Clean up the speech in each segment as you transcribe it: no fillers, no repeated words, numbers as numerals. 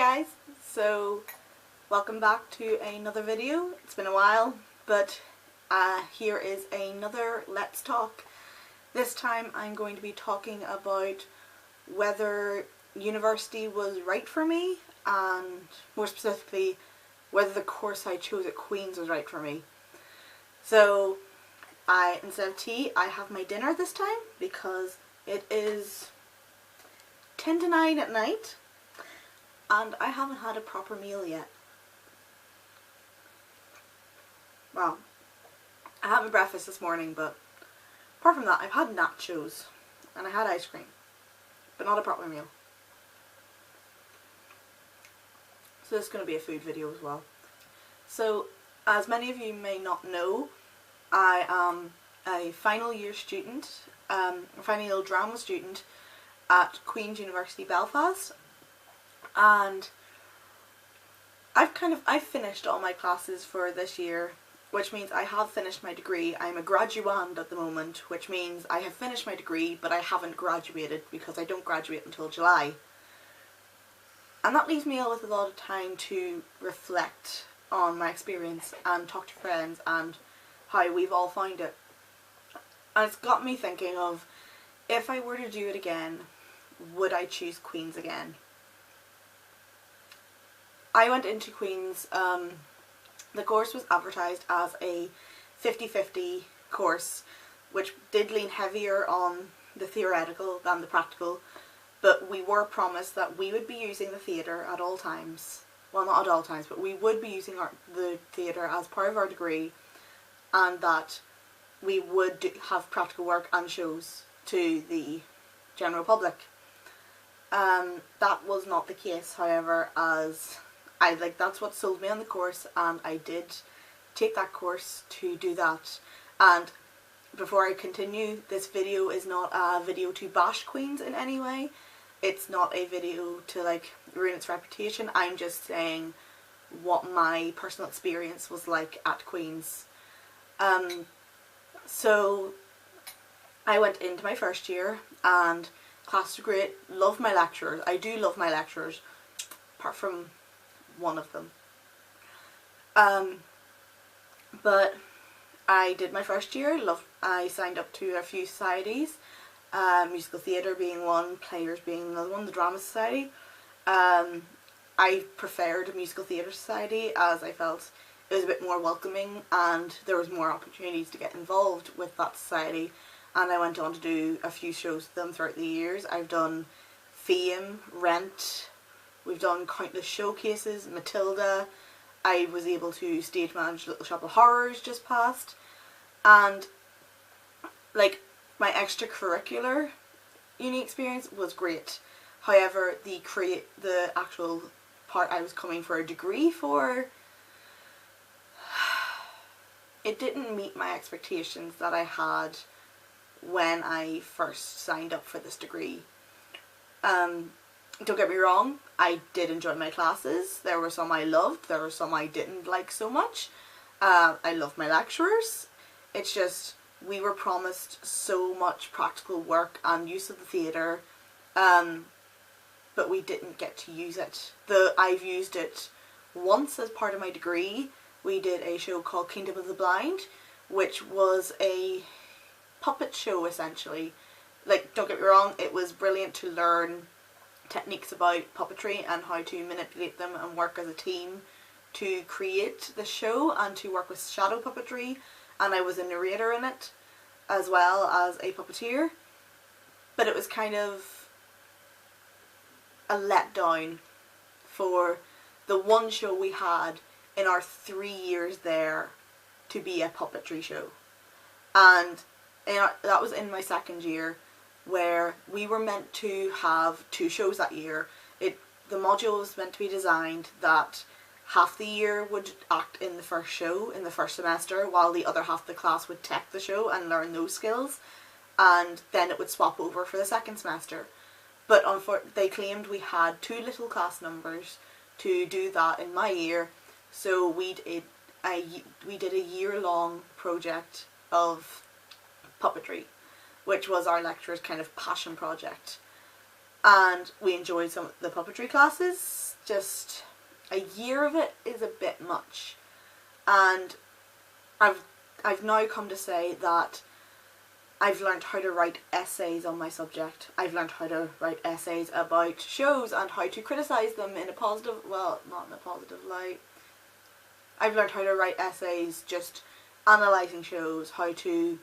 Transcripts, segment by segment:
guys, so welcome back to another video. It's been a while, but here is another Let's Talk. This time I'm going to be talking about whether university was right for me, and more specifically whether the course I chose at Queen's was right for me. So instead of tea, I have my dinner this time because it is 10 to 9 at night and I haven't had a proper meal yet. Well, I had my breakfast this morning, but apart from that I've had nachos and I had ice cream, but not a proper meal. So this is going to be a food video as well. So as many of you may not know, I am a final year student, a final year drama student at Queen's University Belfast, and I've finished all my classes for this year, which means I have finished my degree. I'm a graduand at the moment, which means I have finished my degree but I haven't graduated because I don't graduate until July. And that leaves me with a lot of time to reflect on my experience and talk to friends and how we've all found it. And it's got me thinking of, if I were to do it again, would I choose Queen's again? I went into Queen's, the course was advertised as a 50-50 course, which did lean heavier on the theoretical than the practical, but we were promised that we would be using the theatre at all times. Well, not at all times, but we would be using the theatre as part of our degree, and that we would have practical work and shows to the general public. That was not the case, however, as that's what sold me on the course, and I did take that course to do that. And before I continue, this video is not a video to bash Queen's in any way. It's not a video to ruin its reputation. I'm just saying what my personal experience was like at Queen's. So I went into my first year and classes were great. Love my lecturers. I do love my lecturers, apart from one of them. But I did my first year. I signed up to a few societies, musical theatre being one, players being another one, the drama society. I preferred musical theatre society as I felt it was a bit more welcoming and there was more opportunities to get involved with that society. And I went on to do a few shows with them throughout the years. I've done Fame, Rent, we've done countless showcases, Matilda. I was able to stage manage Little Shop of Horrors just past. And my extracurricular uni experience was great. However, the actual part I was coming for a degree for, it didn't meet my expectations that I had when I first signed up for this degree. Don't get me wrong, I did enjoy my classes. There were some I loved, there were some I didn't like so much. I loved my lecturers. It's just, we were promised so much practical work and use of the theatre, but we didn't get to use it. I've used it once as part of my degree. We did a show called Kingdom of the Blind, which was a puppet show essentially. Don't get me wrong, it was brilliant to learn techniques about puppetry and how to manipulate them and work as a team to create the show and to work with shadow puppetry, and I was a narrator in it as well as a puppeteer. But it was kind of a letdown for the one show we had in our 3 years there to be a puppetry show. And that was in my second year, where we were meant to have 2 shows that year. The module was meant to be designed that half the year would act in the first show in the first semester, while the other half of the class would tech the show and learn those skills, and then it would swap over for the second semester. But they claimed we had too little class numbers to do that in my year, so we did a year-long project of puppetry, which was our lecturer's kind of passion project. and we enjoyed some of the puppetry classes. Just a year of it is a bit much, and I've now come to say that I've learned how to write essays on my subject. I've learned how to write essays about shows and how to criticise them in a positive, well, not in a positive light. I've learned how to write essays just analysing shows, how to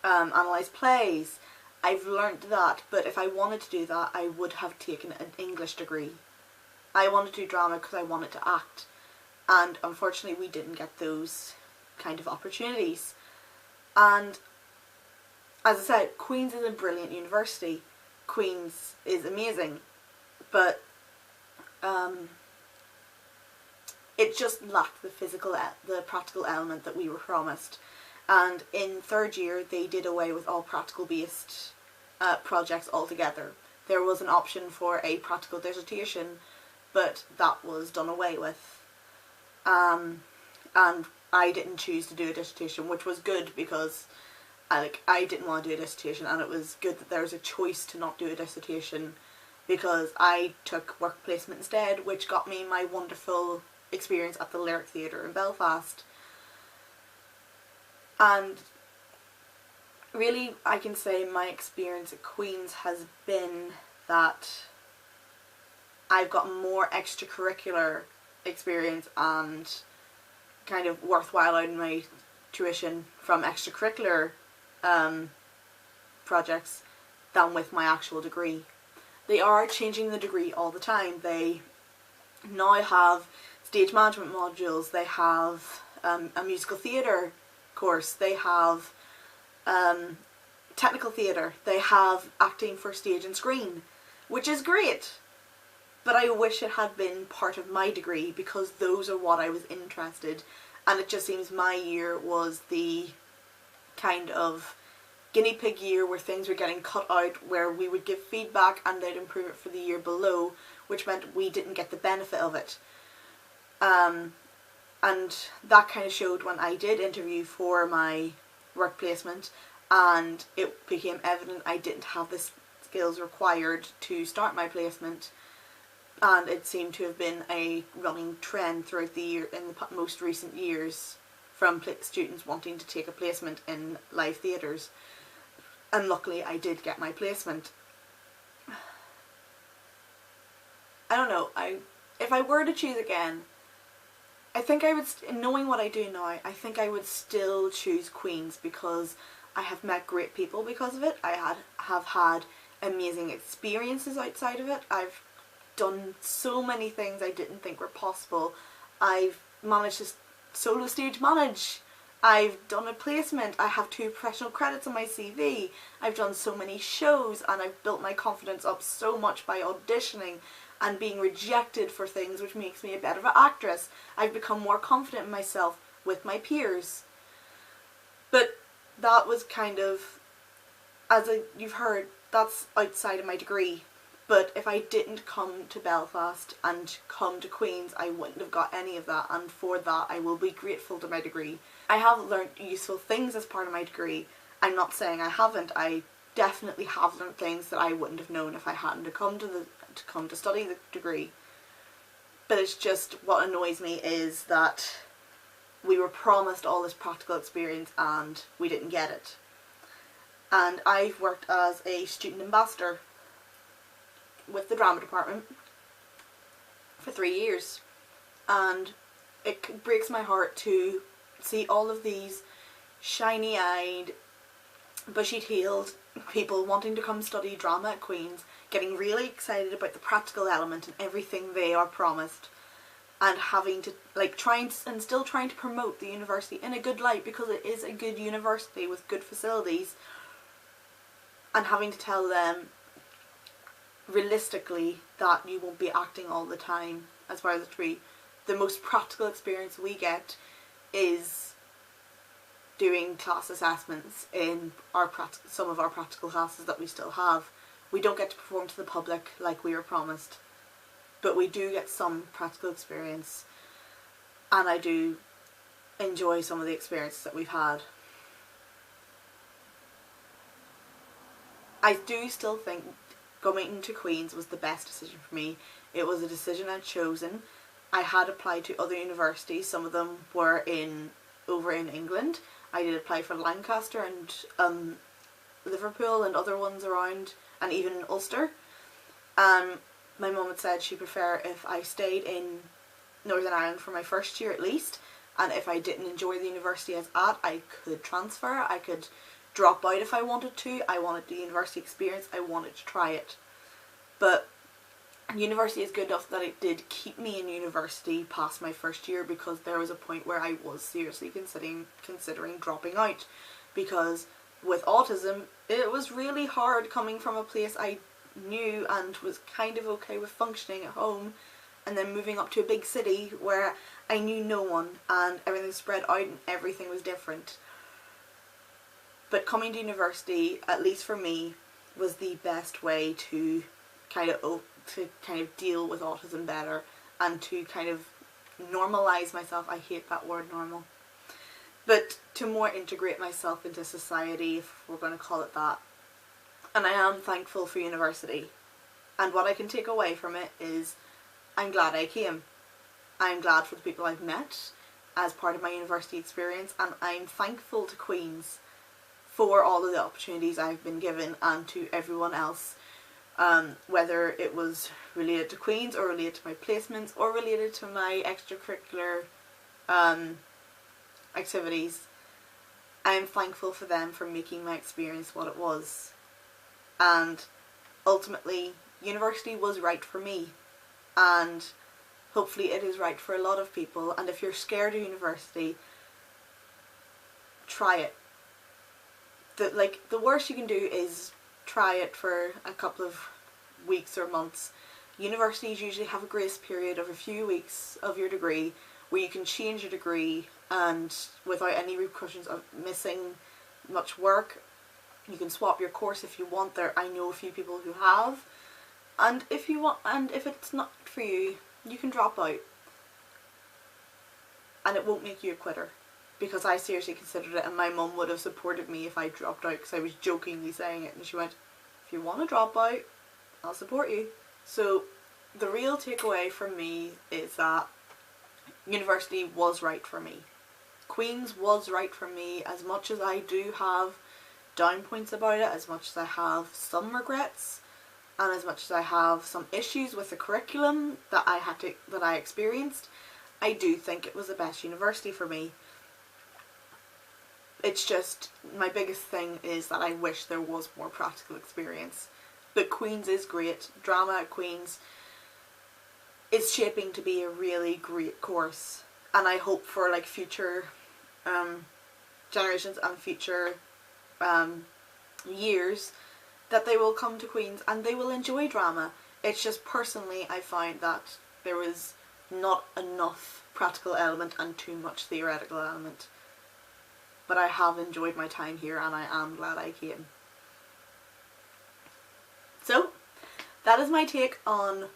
analyse plays. I've learned that, but if I wanted to do that, I would have taken an English degree. I wanted to do drama because I wanted to act, and unfortunately we didn't get those kind of opportunities. And as I said, Queen's is a brilliant university. Queen's is amazing, but it just lacked the practical element that we were promised. And in third year, they did away with all practical-based projects altogether. There was an option for a practical dissertation, but that was done away with. And I didn't choose to do a dissertation, which was good because I didn't want to do a dissertation, and it was good that there was a choice to not do a dissertation, because I took work placement instead, which got me my wonderful experience at the Lyric Theatre in Belfast. And really, I can say my experience at Queen's has been that I've got more extracurricular experience and kind of worthwhile out in my tuition from extracurricular projects than with my actual degree. They are changing the degree all the time. They now have stage management modules, they have a musical theatre course, they have technical theatre, they have acting for stage and screen, which is great. But I wish it had been part of my degree, because those are what I was interested, and it just seems my year was the kind of guinea pig year where things were getting cut out, where we would give feedback and they'd improve it for the year below, which meant we didn't get the benefit of it. And that kind of showed when I did interview for my work placement, and it became evident I didn't have the skills required to start my placement. And it seemed to have been a running trend throughout the year, in the most recent years, from students wanting to take a placement in live theatres. And luckily I did get my placement. I don't know, if I were to choose again, I think I would, knowing what I do now, I think I would still choose Queen's, because I have met great people because of it. I have had amazing experiences outside of it. I've done so many things I didn't think were possible. I've managed to solo stage manage. I've done a placement. I have 2 professional credits on my CV. I've done so many shows, and I've built my confidence up so much by auditioning and being rejected for things, which makes me a better actress. I've become more confident in myself with my peers. But that was kind of, as you've heard, that's outside of my degree. But if I didn't come to Belfast and come to Queen's, I wouldn't have got any of that, and for that I will be grateful to my degree. I have learnt useful things as part of my degree. I'm not saying I haven't. I definitely have learnt things that I wouldn't have known if I hadn't come to study the degree. But it's just, what annoys me is that we were promised all this practical experience and we didn't get it. And I've worked as a student ambassador with the drama department for 3 years, and it breaks my heart to see all of these shiny-eyed, bushy-tailed people wanting to come study drama at Queen's, getting really excited about the practical element and everything they are promised, and having to still trying to promote the university in a good light, because it is a good university with good facilities, and having to tell them realistically that you won't be acting all the time as far as the degree. The most practical experience we get is doing class assessments in some of our practical classes that we still have. We don't get to perform to the public like we were promised, but we do get some practical experience, and I do enjoy some of the experiences that we've had. I do still think coming to Queen's was the best decision for me. It was a decision I'd chosen. I had applied to other universities. Some of them were over in England. I did apply for Lancaster and Liverpool and other ones around, and even Ulster. My mum had said she'd prefer if I stayed in Northern Ireland for my first year at least, and if I didn't enjoy the university I was at, I could transfer. I could drop out if I wanted to. I wanted the university experience. I wanted to try it. But university is good enough that it did keep me in university past my first year, because there was a point where I was seriously considering dropping out, because with autism it was really hard coming from a place I knew and was kind of okay with functioning at home, and then moving up to a big city where I knew no one and everything spread out and everything was different. But coming to university, at least for me, was the best way to kind of deal with autism better, and to kind of normalise myself. I hate that word, normal. But to more integrate myself into society, if we're going to call it that. And I am thankful for university. And what I can take away from it is, I'm glad I came. I'm glad for the people I've met as part of my university experience, and I'm thankful to Queen's for all of the opportunities I've been given, and to everyone else, whether it was related to Queen's or related to my placements or related to my extracurricular activities. I'm thankful for them for making my experience what it was. And ultimately, university was right for me, and hopefully it is right for a lot of people. And if you're scared of university, try it. The worst you can do is try it for a couple of weeks or months. Universities usually have a grace period of a few weeks of your degree where you can change your degree, and without any repercussions of missing much work. You can swap your course if you want. I know a few people who have, and if it's not for you, you can drop out, and it won't make you a quitter. Because I seriously considered it, and my mum would have supported me if I dropped out, because I was jokingly saying it, and she went, if you want to drop out, I'll support you. So the real takeaway from me is that university was right for me. Queen's was right for me, as much as I do have down points about it, as much as I have some regrets, and as much as I have some issues with the curriculum that I experienced. I do think it was the best university for me. It's just, my biggest thing is that I wish there was more practical experience. But Queen's is great. Drama at Queen's is shaping to be a really great course. And I hope for future generations and future years that they will come to Queen's and they will enjoy drama. It's just, personally, I find that there was not enough practical element and too much theoretical element. But I have enjoyed my time here, and I am glad I came. So, that is my take on,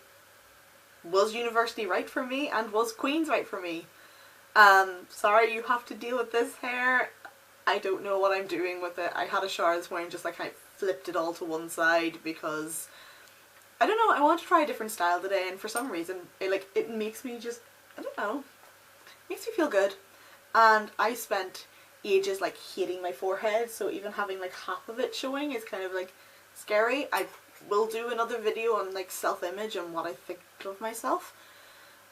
was university right for me, and was Queen's right for me? Sorry you have to deal with this hair. I don't know what I'm doing with it. I had a shower this morning, just I flipped it all to one side because, I don't know, I want to try a different style today, and for some reason it makes me just, I don't know, makes me feel good. And I spent ages hating my forehead, so even having half of it showing is kind of scary. I will do another video on self-image and what I think of myself.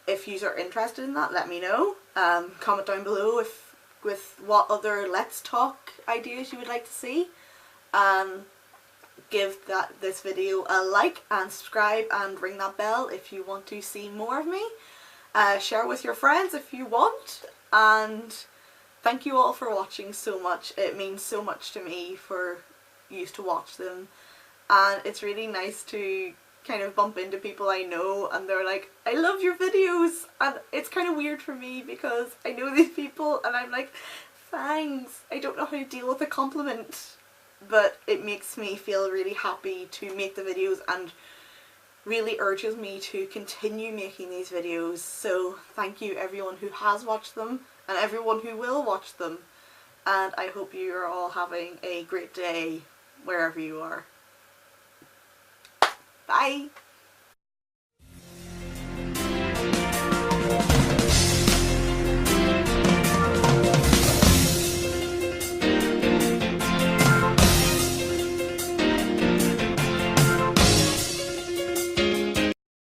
If you are interested in that, let me know. Comment down below with what other Let's Talk ideas you would like to see. Give this video a like and subscribe and ring that bell if you want to see more of me. Share with your friends if you want, and thank you all for watching so much. It means so much to me for you to watch them, and it's really nice to kind of bump into people I know and they're like, I love your videos, and it's kind of weird for me because I know these people and I'm like, thanks. I don't know how to deal with a compliment, but it makes me feel really happy to make the videos and really urges me to continue making these videos. So thank you everyone who has watched them and everyone who will watch them, and I hope you are all having a great day wherever you are. Bye!